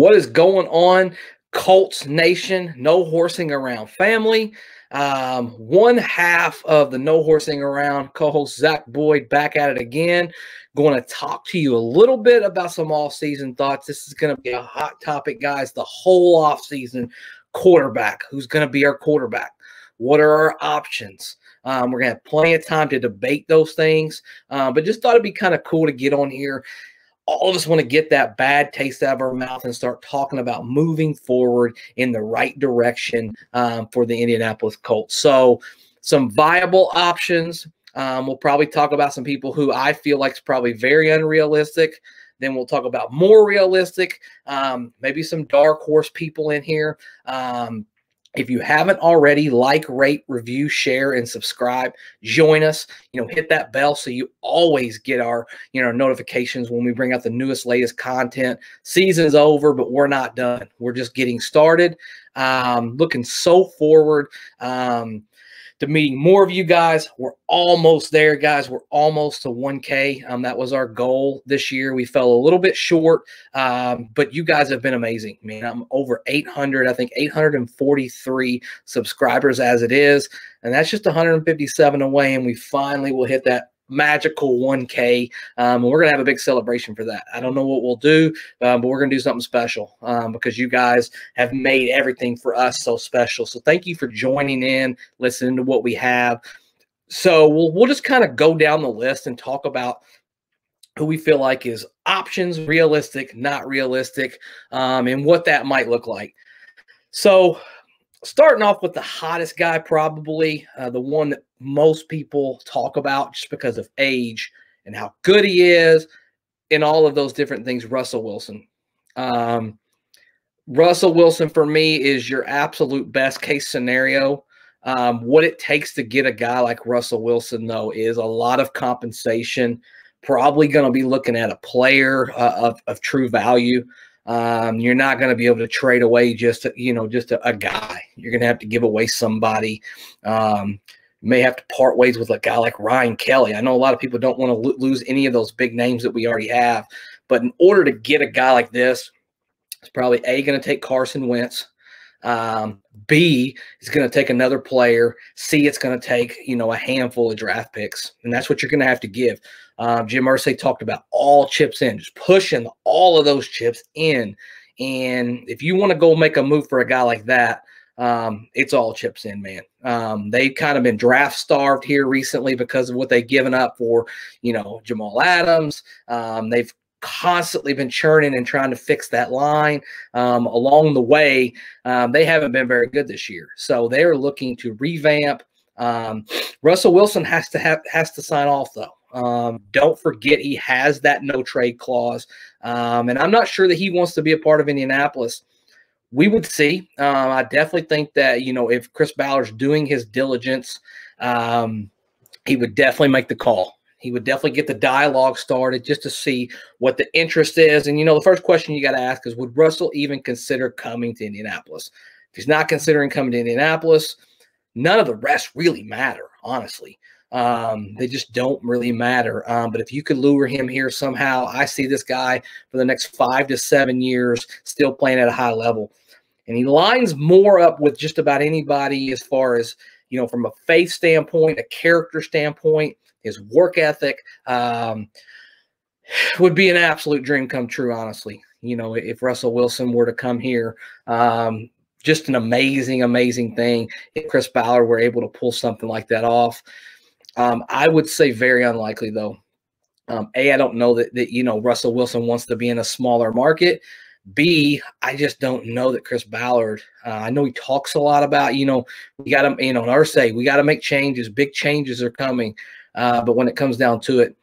What is going on, Colts Nation, No Horsing Around family? One half of the No Horsing Around co-host Zach Boyd back at it again. Going to talk to you a little bit about some off-season thoughts. This is going to be a hot topic, guys. The whole off-season quarterback. Who's going to be our quarterback? What are our options? We're going to have plenty of time to debate those things, but just thought it'd be kind of cool to get on here. All of us want to get that bad taste out of our mouth and start talking about moving forward in the right direction for the Indianapolis Colts. So some viable options. We'll probably talk about some people who I feel like is probably very unrealistic. Then we'll talk about more realistic, maybe some dark horse people in here. If you haven't already, like, rate, review, share, and subscribe. Join us. Hit that bell so you always get our, notifications when we bring out the newest, latest content. Season's over, but we're not done. We're just getting started. Looking so forward to meeting more of you guys. We're almost there, guys. We're almost to 1K. That was our goal this year. We fell a little bit short, but you guys have been amazing, man. I'm over 800, I think 843 subscribers as it is, and that's just 157 away, and we finally will hit that magical 1K, and we're gonna have a big celebration for that. I don't know what we'll do, but we're gonna do something special because you guys have made everything for us so special. So thank you for joining in, listening to what we have. So we'll just kind of go down the list and talk about who we feel like is options, realistic, not realistic, and what that might look like. So starting off with the hottest guy, probably the one that most people talk about just because of age and how good he is and all of those different things, Russell Wilson. Russell Wilson, for me, is your absolute best case scenario. What it takes to get a guy like Russell Wilson, though, is a lot of compensation. Probably going to be looking at a player of true value. You're not going to be able to trade away just a guy. You're going to have to give away somebody. You may have to part ways with a guy like Ryan Kelly. I know a lot of people don't want to lose any of those big names that we already have, but in order to get a guy like this, it's probably A, going to take Carson Wentz. B, is going to take another player. C, it's going to take, a handful of draft picks, and that's what you're going to have to give. Jim Irsay talked about all chips in, just pushing all of those chips in. And if you want to go make a move for a guy like that, it's all chips in, man. They've kind of been draft starved here recently because of what they've given up for, Jamal Adams. They've constantly been churning and trying to fix that line. Along the way, they haven't been very good this year. So they're looking to revamp. Russell Wilson has to sign off, though. Don't forget he has that no trade clause. And I'm not sure that he wants to be a part of Indianapolis. We would see. I definitely think that, if Chris Ballard's doing his diligence, he would definitely make the call. He would definitely get the dialogue started just to see what the interest is. And, the first question you got to ask is, would Russell even consider coming to Indianapolis? If he's not considering coming to Indianapolis, none of the rest really matter, honestly. They just don't really matter. But if you could lure him here somehow, I see this guy for the next 5 to 7 years still playing at a high level. And he lines more up with just about anybody as far as, from a faith standpoint, a character standpoint, his work ethic, would be an absolute dream come true, honestly. If Russell Wilson were to come here, just an amazing, amazing thing. If Chris Ballard were able to pull something like that off, I would say very unlikely, though. A, I don't know that Russell Wilson wants to be in a smaller market. B, I just don't know that Chris Ballard, I know he talks a lot about, we got to, Irsay, we got to make changes. Big changes are coming. But when it comes down to it,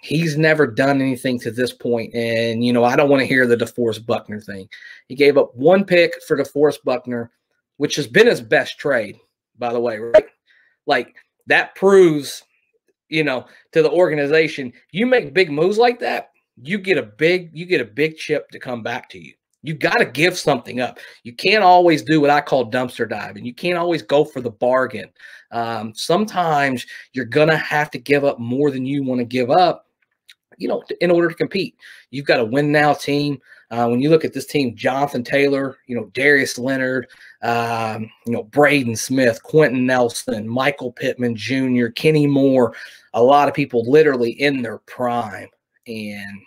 he's never done anything to this point. And, I don't want to hear the DeForest Buckner thing. He gave up one pick for DeForest Buckner, which has been his best trade, by the way, right? Like, that proves, to the organization, you make big moves like that, you get a big chip to come back to you. You got to give something up. You can't always do what I call dumpster diving. You can't always go for the bargain. Sometimes you're going to have to give up more than you want to give up, in order to compete. You've got a win now team. When you look at this team, Jonathan Taylor, Darius Leonard, Braden Smith, Quentin Nelson, Michael Pittman Jr., Kenny Moore, a lot of people literally in their prime. And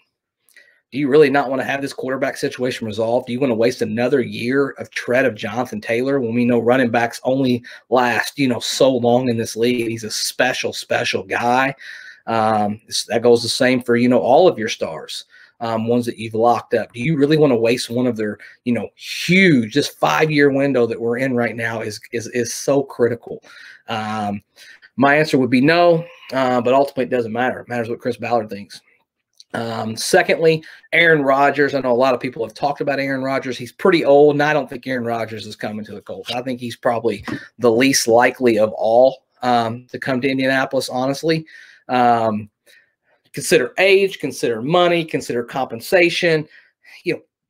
do you really not want to have this quarterback situation resolved? Do you want to waste another year of tread of Jonathan Taylor when we know running backs only last, so long in this league? He's a special, special guy. That goes the same for, all of your stars, ones that you've locked up. Do you really want to waste one of their, huge, this 5-year window that we're in right now is so critical? My answer would be no, but ultimately it doesn't matter. It matters what Chris Ballard thinks. Secondly, Aaron Rodgers. I know a lot of people have talked about Aaron Rodgers. He's pretty old, and I don't think Aaron Rodgers is coming to the Colts. I think he's probably the least likely of all to come to Indianapolis, honestly. Consider age, consider money, consider compensation.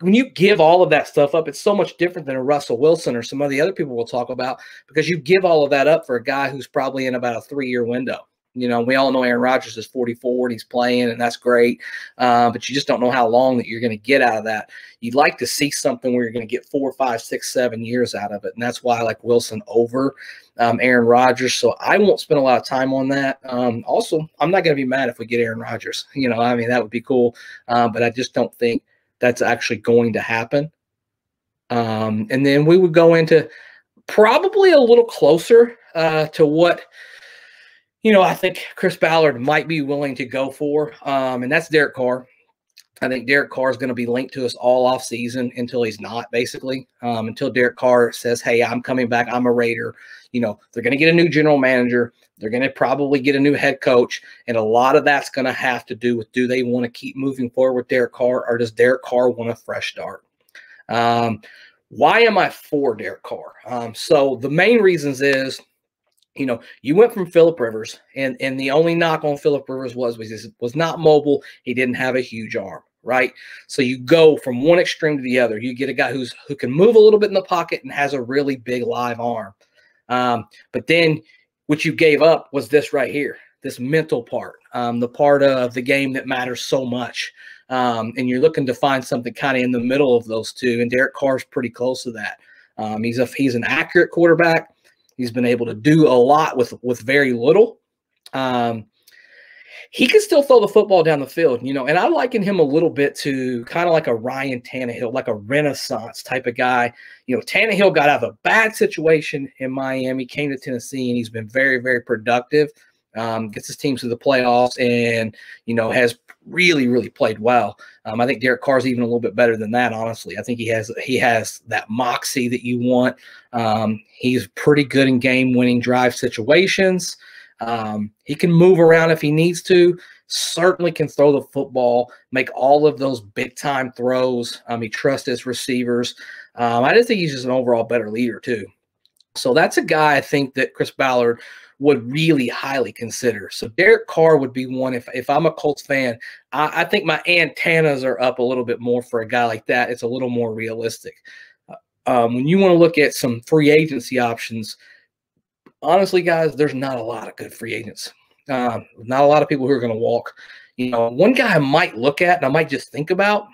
When you give all of that stuff up, it's so much different than a Russell Wilson or some of the other people we'll talk about, because you give all of that up for a guy who's probably in about a 3-year window. We all know Aaron Rodgers is 44 and he's playing, and that's great. But you just don't know how long that you're going to get out of that. You'd like to see something where you're going to get 4, 5, 6, 7 years out of it. And that's why I like Wilson over Aaron Rodgers. So I won't spend a lot of time on that. Also, I'm not going to be mad if we get Aaron Rodgers. That would be cool. But I just don't think that's actually going to happen. And then we would go into probably a little closer to what I think Chris Ballard might be willing to go for, and that's Derek Carr. I think Derek Carr is going to be linked to us all offseason until he's not, basically, until Derek Carr says, hey, I'm coming back, I'm a Raider. They're going to get a new general manager. They're going to probably get a new head coach, and a lot of that's going to have to do with, do they want to keep moving forward with Derek Carr, or does Derek Carr want a fresh start? Why am I for Derek Carr? So the main reasons is, you went from Phillip Rivers, and the only knock on Phillip Rivers was not mobile. He didn't have a huge arm, right? So you go from one extreme to the other. You get a guy who can move a little bit in the pocket and has a really big live arm. But then what you gave up was this right here, this mental part, the part of the game that matters so much. And you're looking to find something kind of in the middle of those two, and Derek Carr's pretty close to that. He's an accurate quarterback. He's been able to do a lot with very little. He can still throw the football down the field, and I liken him a little bit to kind of like a Ryan Tannehill, like a renaissance type of guy. Tannehill got out of a bad situation in Miami, came to Tennessee, and he's been very, very productive. Gets his teams to the playoffs, and has really, really played well. I think Derek Carr's even a little bit better than that, honestly. I think he has that moxie that you want. He's pretty good in game-winning drive situations. He can move around if he needs to. Certainly can throw the football, make all of those big-time throws. He trusts his receivers. I just think he's just an overall better leader too. So that's a guy I think that Chris Ballard would really highly consider. So Derek Carr would be one. If I'm a Colts fan, I think my antennas are up a little bit more for a guy like that. It's a little more realistic. When you want to look at some free agency options, honestly, guys, there's not a lot of good free agents. Not a lot of people who are going to walk. One guy I might look at and I might just think about,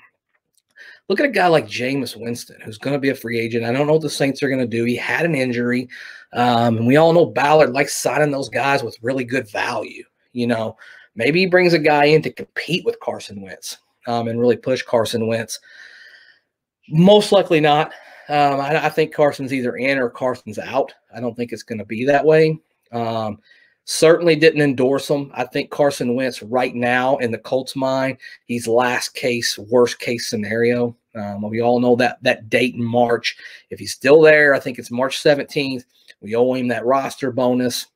look at a guy like Jameis Winston, who's going to be a free agent. I don't know what the Saints are going to do. He had an injury. And we all know Ballard likes signing those guys with really good value. Maybe he brings a guy in to compete with Carson Wentz and really push Carson Wentz. Most likely not. I think Carson's either in or Carson's out. I don't think it's going to be that way. Certainly didn't endorse him. I think Carson Wentz right now in the Colts' mind, he's last case, worst case scenario. We all know that date in March. If he's still there, I think it's March 17th. We owe him that roster bonus.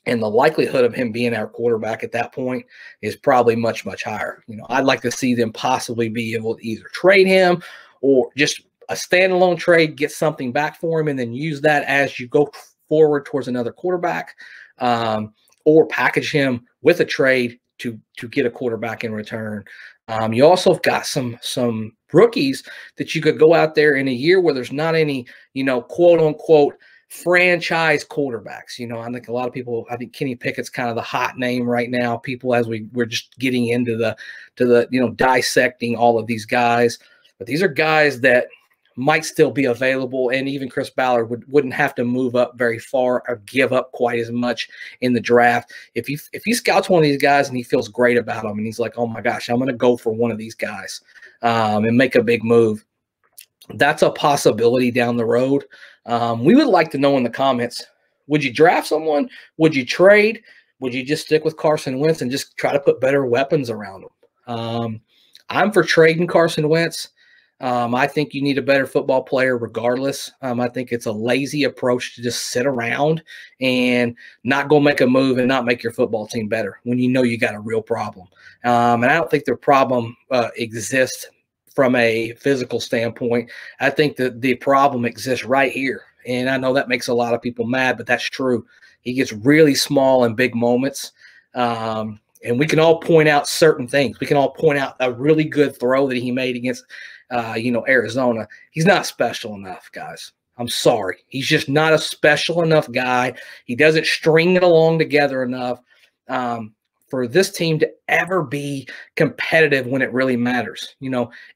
And the likelihood of him being our quarterback at that point is probably much, much higher. I'd like to see them possibly be able to either trade him or just a standalone trade, get something back for him, and then use that as you go forward towards another quarterback, or package him with a trade to get a quarterback in return. You also have got some rookies that you could go out there in a year where there's not any, quote unquote franchise quarterbacks. I think a lot of people, I think Kenny Pickett's kind of the hot name right now. People, as we're just getting into the dissecting all of these guys. but these are guys that might still be available, and even Chris Ballard wouldn't have to move up very far or give up quite as much in the draft. If he scouts one of these guys and he feels great about them, and he's like, oh my gosh, I'm going to go for one of these guys and make a big move, that's a possibility down the road. We would like to know in the comments, would you draft someone? Would you trade? Would you just stick with Carson Wentz and just try to put better weapons around him? I'm for trading Carson Wentz. I think you need a better football player regardless. I think it's a lazy approach to just sit around and not go make a move and not make your football team better when you know you got a real problem. And I don't think the problem exists from a physical standpoint. I think that the problem exists right here. And I know that makes a lot of people mad, but that's true. He gets really small in big moments. And we can all point out certain things. We can all point out a really good throw that he made against Arizona. He's not special enough, guys. I'm sorry. He's just not a special enough guy. He doesn't string it along together enough for this team to ever be competitive when it really matters,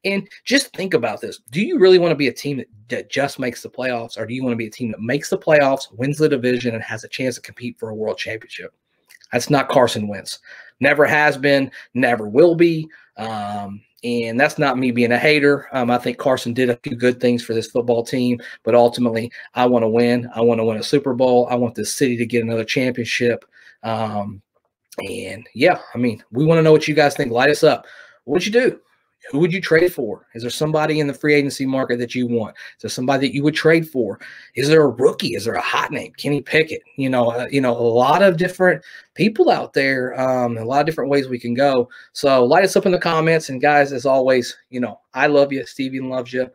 And just think about this. Do you really want to be a team that just makes the playoffs, or do you want to be a team that makes the playoffs, wins the division, and has a chance to compete for a world championship? That's not Carson Wentz. Never has been, never will be. And that's not me being a hater. I think Carson did a few good things for this football team, but ultimately I want to win. I want to win a Super Bowl. I want this city to get another championship. And yeah, I mean, we want to know what you guys think. Light us up. What would you do? Who would you trade for? Is there somebody in the free agency market that you want? Is there somebody that you would trade for? Is there a rookie? Is there a hot name? Kenny Pickett? A lot of different people out there, a lot of different ways we can go. So light us up in the comments. And guys, as always, I love you. Steven loves you.